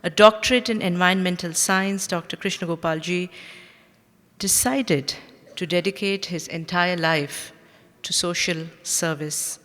a doctorate in environmental science, Dr. Krishna Gopalji decided to dedicate his entire life to social service,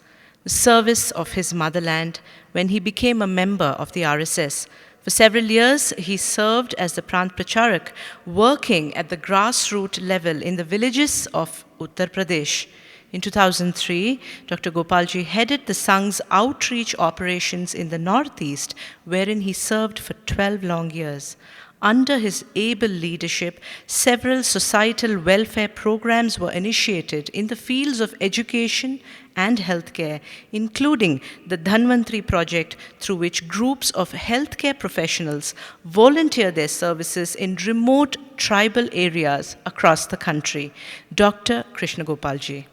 the service of his motherland, when he became a member of the RSS. For several years, he served as the Prant Pracharak, working at the grassroots level in the villages of Uttar Pradesh. In 2003, Dr. Gopalji headed the Sangh's outreach operations in the Northeast, wherein he served for 12 long years. Under his able leadership, several societal welfare programs were initiated in the fields of education and healthcare, including the Dhanvantri project, through which groups of healthcare professionals volunteer their services in remote tribal areas across the country. Dr. Krishna Gopalji.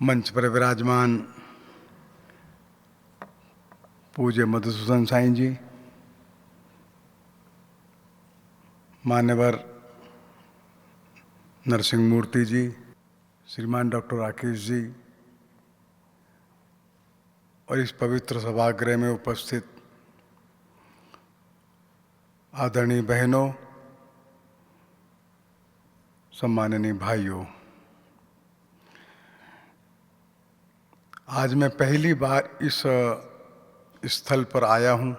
मंच पर विराजमान पूज्य मधुसूदन साईं जी, मान्यवर नरसिंह मूर्ति जी, श्रीमान doctor Rakesh ji और इस पवित्र सभागृह में उपस्थित आदरणीय बहनों, सम्माननीय भाइयों, आज मैं पहली बार इस स्थल पर आया हूं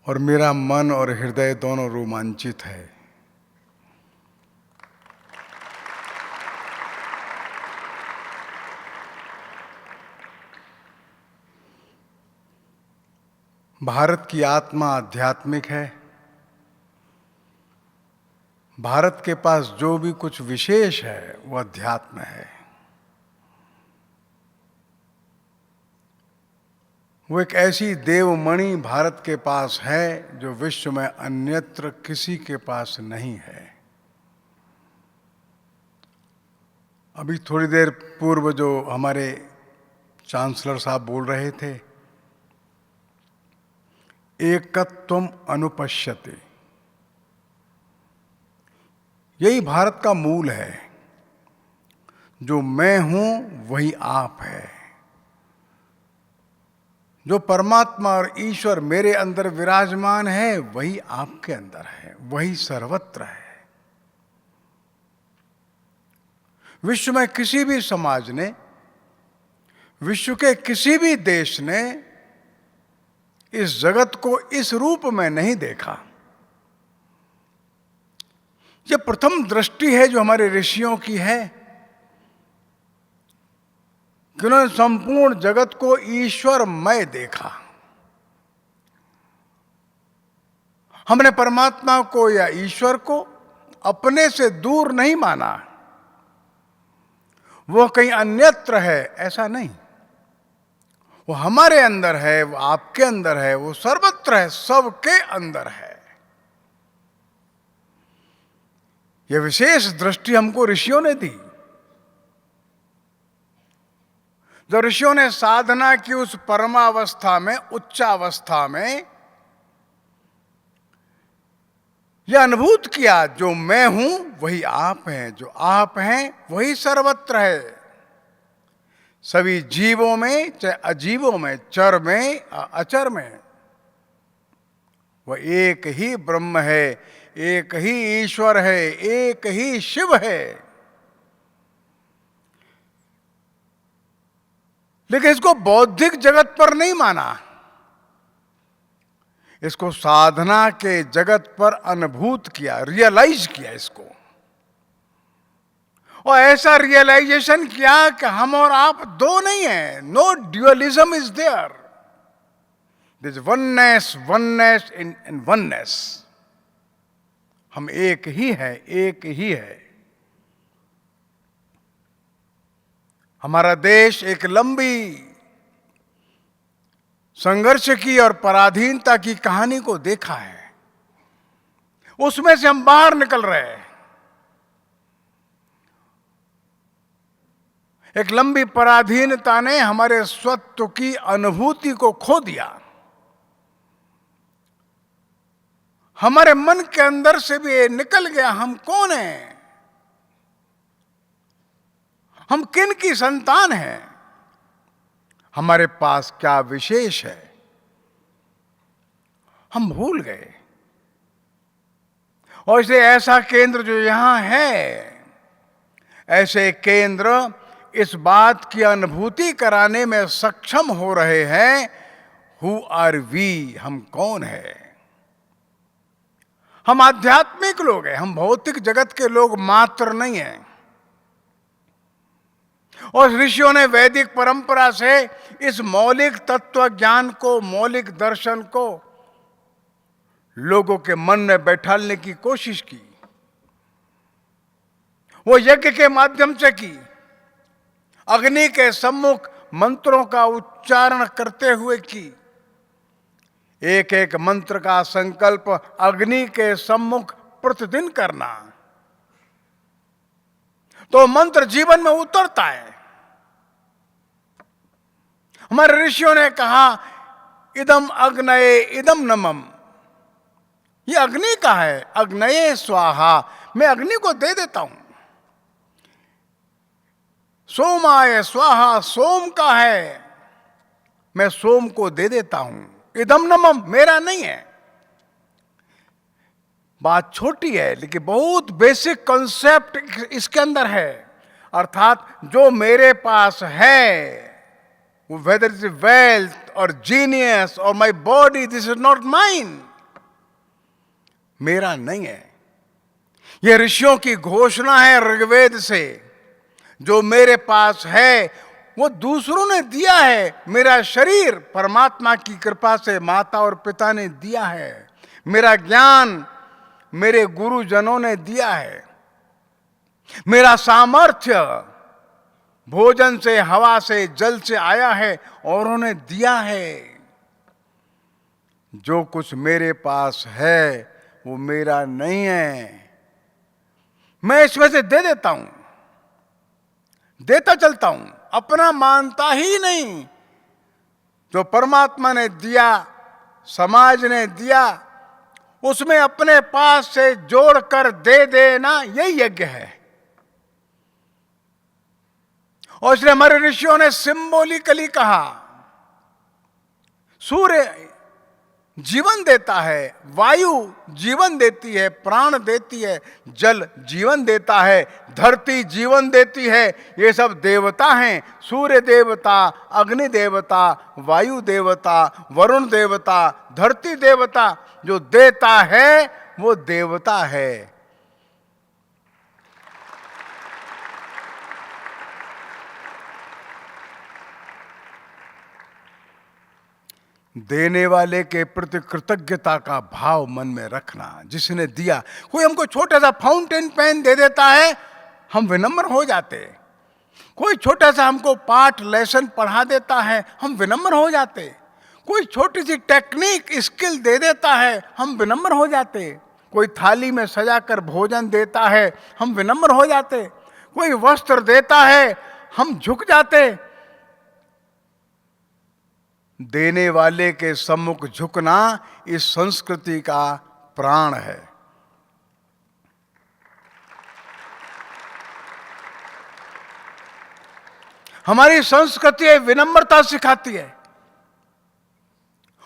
और मेरा मन और हृदय दोनों रोमांचित है। भारत की आत्मा आध्यात्मिक है। भारत के पास जो भी कुछ विशेष है वह अध्यात्म है। वो एक ऐसी देवमणि भारत के पास है जो विश्व में अन्यत्र किसी के पास नहीं है। अभी थोड़ी देर पूर्व जो हमारे चांसलर साहब बोल रहे थे, एकत्वम अनुपश्यते, यही भारत का मूल है। जो मैं हूं वही आप है। जो परमात्मा और ईश्वर मेरे अंदर विराजमान है वही आपके अंदर है, वही सर्वत्र है। विश्व में किसी भी समाज ने, विश्व के किसी भी देश ने इस जगत को इस रूप में नहीं देखा। यह प्रथम दृष्टि है जो हमारे ऋषियों की है कि उन्होंने संपूर्ण जगत को ईश्वरमय देखा। हमने परमात्मा को या ईश्वर को अपने से दूर नहीं माना, वो कहीं अन्यत्र है, ऐसा नहीं। वो हमारे अंदर है, वो आपके अंदर है, वो सर्वत्र है, सबके अंदर है। यह विशेष दृष्टि हमको ऋषियों ने दी। जब ऋषियों ने साधना की उस परमावस्था में, उच्चावस्था में यह अनुभूत किया, जो मैं हूं वही आप हैं, जो आप हैं वही सर्वत्र है। सभी जीवों में, चाहे अजीवों में, चर में, अचर में, वह एक ही ब्रह्म है, एक ही ईश्वर है, एक ही शिव है। लेकिन इसको बौद्धिक जगत पर नहीं माना, इसको साधना के जगत पर अनुभूत किया, रियलाइज किया इसको। और ऐसा रियलाइजेशन किया कि हम और आप दो नहीं है। No dualism is there, there is oneness, oneness in oneness. हम एक ही है, एक ही है। हमारा देश एक लंबी संघर्ष की और पराधीनता की कहानी को देखा है। उसमें से हम बाहर निकल रहे हैं। एक लंबी पराधीनता ने हमारे स्वत्व की अनुभूति को खो दिया। हमारे मन के अंदर से भी ये निकल गया, हम कौन हैं, हम किन की संतान हैं, हमारे पास क्या विशेष है, हम भूल गए। और इसलिए ऐसा केंद्र जो यहां है, ऐसे केंद्र इस बात की अनुभूति कराने में सक्षम हो रहे हैं, हु आर वी, हम कौन है। हम आध्यात्मिक लोग हैं, हम भौतिक जगत के लोग मात्र नहीं हैं। और ऋषियों ने वैदिक परंपरा से इस मौलिक तत्व ज्ञान को, मौलिक दर्शन को लोगों के मन में बैठालने की कोशिश की। वो यज्ञ के माध्यम से की, अग्नि के सम्मुख मंत्रों का उच्चारण करते हुए की। एक एक मंत्र का संकल्प अग्नि के सम्मुख प्रतिदिन करना, तो मंत्र जीवन में उतरता है। हमारे ऋषियों ने कहा, इदम अग्नये इदम नमम, ये अग्नि का है, अग्नये स्वाहा, मैं अग्नि को दे देता हूं। सोमाय स्वाहा, सोम का है, मैं सोम को दे देता हूं। इदम नमम, मेरा नहीं है। बात छोटी है लेकिन बहुत बेसिक कॉन्सेप्ट इसके अंदर है। अर्थात जो मेरे पास है, वेदर इज वेल्थ और जीनियस और my body, this is not mine, मेरा नहीं है। यह ऋषियों की घोषणा है ऋग्वेद से। जो मेरे पास है वो दूसरों ने दिया है। मेरा शरीर परमात्मा की कृपा से माता और पिता ने दिया है। मेरा ज्ञान मेरे गुरुजनों ने दिया है। मेरा सामर्थ्य भोजन से, हवा से, जल से आया है और उन्होंने दिया है। जो कुछ मेरे पास है वो मेरा नहीं है, मैं इसमें से दे देता हूं, देता चलता हूं, अपना मानता ही नहीं। जो परमात्मा ने दिया, समाज ने दिया, उसमें अपने पास से जोड़कर दे देना, यही यज्ञ है। और इसलिए हमारे ऋषियों ने सिंबॉलिकली कहा, सूर्य जीवन देता है, वायु जीवन देती है, प्राण देती है, जल जीवन देता है, धरती जीवन देती है। ये सब देवता हैं। सूर्य देवता, अग्नि देवता, वायु देवता, वरुण देवता, धरती देवता। जो देता है वो देवता है। देने वाले के प्रति कृतज्ञता का भाव मन में रखना। जिसने दिया, कोई हमको छोटा सा फाउंटेन पेन दे देता है, हम विनम्र हो जाते। कोई छोटा सा हमको पाठ लेसन पढ़ा देता है, हम विनम्र हो जाते। कोई छोटी सी टेक्निक स्किल दे देता है, हम विनम्र हो जाते। कोई थाली में सजाकर भोजन देता है, हम विनम्र हो जाते। कोई वस्त्र देता है, हम झुक जाते। देने वाले के सम्मुख झुकना इस संस्कृति का प्राण है। हमारी संस्कृति विनम्रता सिखाती है।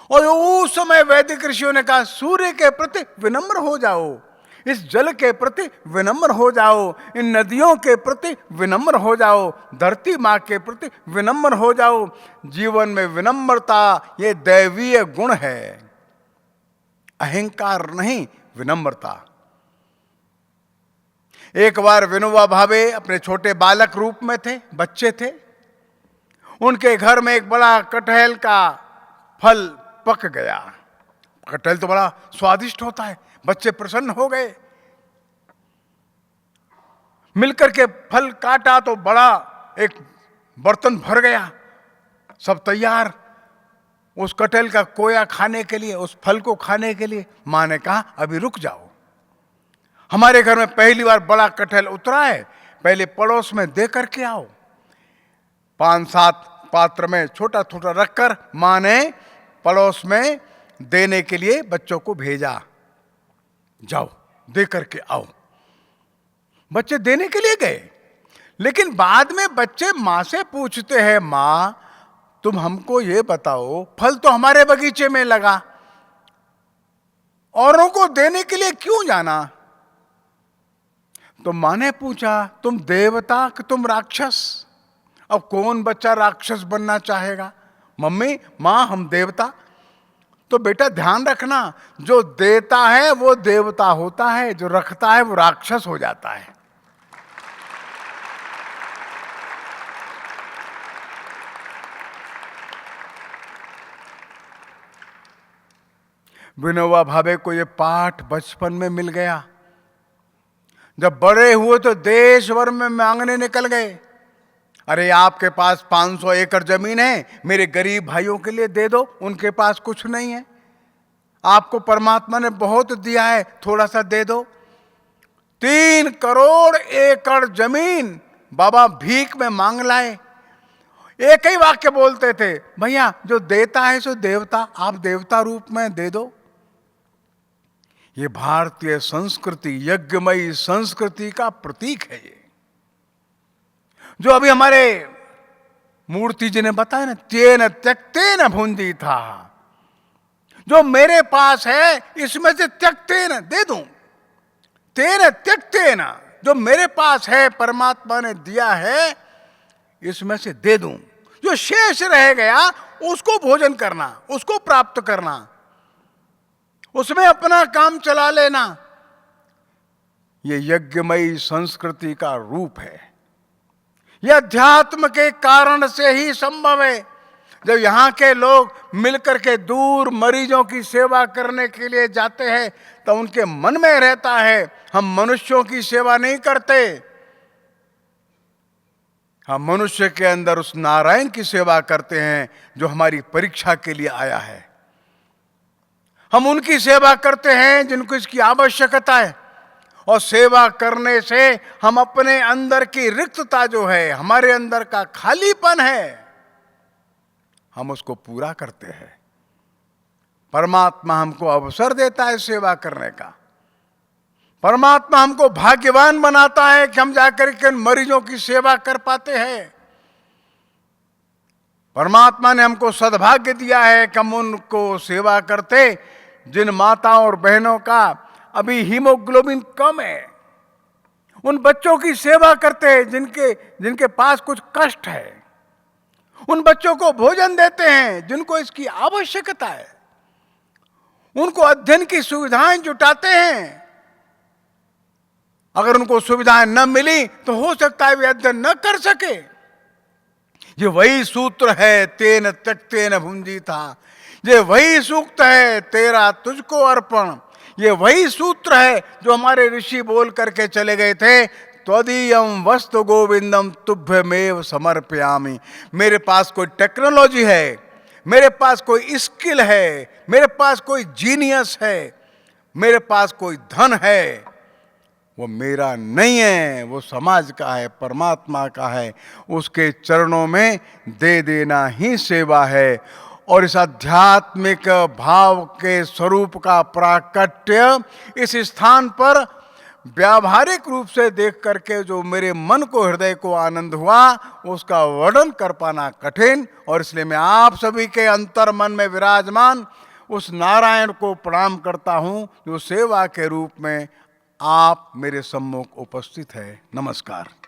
और उस समय वैदिक ऋषियों ने कहा, सूर्य के प्रति विनम्र हो जाओ, इस जल के प्रति विनम्र हो जाओ, इन नदियों के प्रति विनम्र हो जाओ, धरती माँ के प्रति विनम्र हो जाओ। जीवन में विनम्रता ये दैवीय गुण है, अहंकार नहीं, विनम्रता। एक बार विनोबा भावे अपने छोटे बालक रूप में थे, बच्चे थे। उनके घर में एक बड़ा कटहल का फल पक गया। कटहल तो बड़ा स्वादिष्ट होता है। बच्चे प्रसन्न हो गए, मिलकर के फल काटा तो बड़ा एक बर्तन भर गया, सब तैयार उस कटहल का कोया खाने के लिए, उस फल को खाने के लिए। मां ने कहा, अभी रुक जाओ, हमारे घर में पहली बार बड़ा कटहल उतरा है, पहले पड़ोस में दे करके आओ। 5-7 पात्र में छोटा छोटा रखकर मां ने पड़ोस में देने के लिए बच्चों को भेजा, जाओ दे करके आओ। बच्चे देने के लिए गए, लेकिन बाद में बच्चे मां से पूछते हैं, मां तुम हमको ये बताओ, फल तो हमारे बगीचे में लगा, औरों को देने के लिए क्यों जाना? तो माँ ने पूछा, तुम देवता कि तुम राक्षस? अब कौन बच्चा राक्षस बनना चाहेगा? मम्मी, माँ, हम देवता। तो बेटा ध्यान रखना, जो देता है वो देवता होता है, जो रखता है वो राक्षस हो जाता है। विनोबा भावे को ये पाठ बचपन में मिल गया। जब बड़े हुए तो देश भर में मांगने निकल गए, अरे आपके पास 500 एकड़ जमीन है, मेरे गरीब भाइयों के लिए दे दो, उनके पास कुछ नहीं है। आपको परमात्मा ने बहुत दिया है, थोड़ा सा दे दो। 3 करोड़ एकड़ जमीन बाबा भीख में मांग लाए। एक ही वाक्य बोलते थे, भैया जो देता है सो देवता, आप देवता रूप में दे दो। ये भारतीय संस्कृति, यज्ञमयी संस्कृति का प्रतीक है। ये जो अभी हमारे मूर्ति जी ने बताया ना, तेन त्यक्तेन भुंजी था, जो मेरे पास है इसमें से त्यक्तेन दे दूं। तेन त्यक्तेन, जो मेरे पास है, परमात्मा ने दिया है, इसमें से दे दूं। जो शेष रह गया उसको भोजन करना, उसको प्राप्त करना, उसमें अपना काम चला लेना। ये यज्ञमयी संस्कृति का रूप है। यह अध्यात्म के कारण से ही संभव है। जब यहाँ के लोग मिलकर के दूर मरीजों की सेवा करने के लिए जाते हैं तो उनके मन में रहता है, हम मनुष्यों की सेवा नहीं करते, हम मनुष्य के अंदर उस नारायण की सेवा करते हैं जो हमारी परीक्षा के लिए आया है। हम उनकी सेवा करते हैं जिनको इसकी आवश्यकता है, और सेवा करने से हम अपने अंदर की रिक्तता जो है, हमारे अंदर का खालीपन है, हम उसको पूरा करते हैं। परमात्मा हमको अवसर देता है सेवा करने का। परमात्मा हमको भाग्यवान बनाता है कि हम जाकर के मरीजों की सेवा कर पाते हैं। परमात्मा ने हमको सद्भाग्य दिया है कि हम उनको सेवा करते जिन माताओं और बहनों का अभी हीमोग्लोबिन कम है, उन बच्चों की सेवा करते हैं जिनके पास कुछ कष्ट है, उन बच्चों को भोजन देते हैं जिनको इसकी आवश्यकता है, उनको अध्ययन की सुविधाएं जुटाते हैं। अगर उनको सुविधाएं न मिली तो हो सकता है वे अध्ययन न कर सके। ये वही सूत्र है, तेन त्यक्तेन भुंजी था। ये वही सूक्त है, तेरा तुझको अर्पण। ये वही सूत्र है जो हमारे ऋषि बोल करके चले गए थे, त्वदीयम वस्तु गोविंदम तुभ्यमेव समर्पयामि। मेरे पास कोई टेक्नोलॉजी है, मेरे पास कोई स्किल है, मेरे पास कोई जीनियस है, मेरे पास कोई धन है, वो मेरा नहीं है, वो समाज का है, परमात्मा का है। उसके चरणों में दे देना ही सेवा है। और इस आध्यात्मिक भाव के स्वरूप का प्राकट्य इस स्थान पर व्यावहारिक रूप से देख करके जो मेरे मन को, हृदय को आनंद हुआ, उसका वर्णन कर पाना कठिन। और इसलिए मैं आप सभी के अंतर मन में विराजमान उस नारायण को प्रणाम करता हूँ जो सेवा के रूप में आप मेरे सम्मुख उपस्थित है। नमस्कार।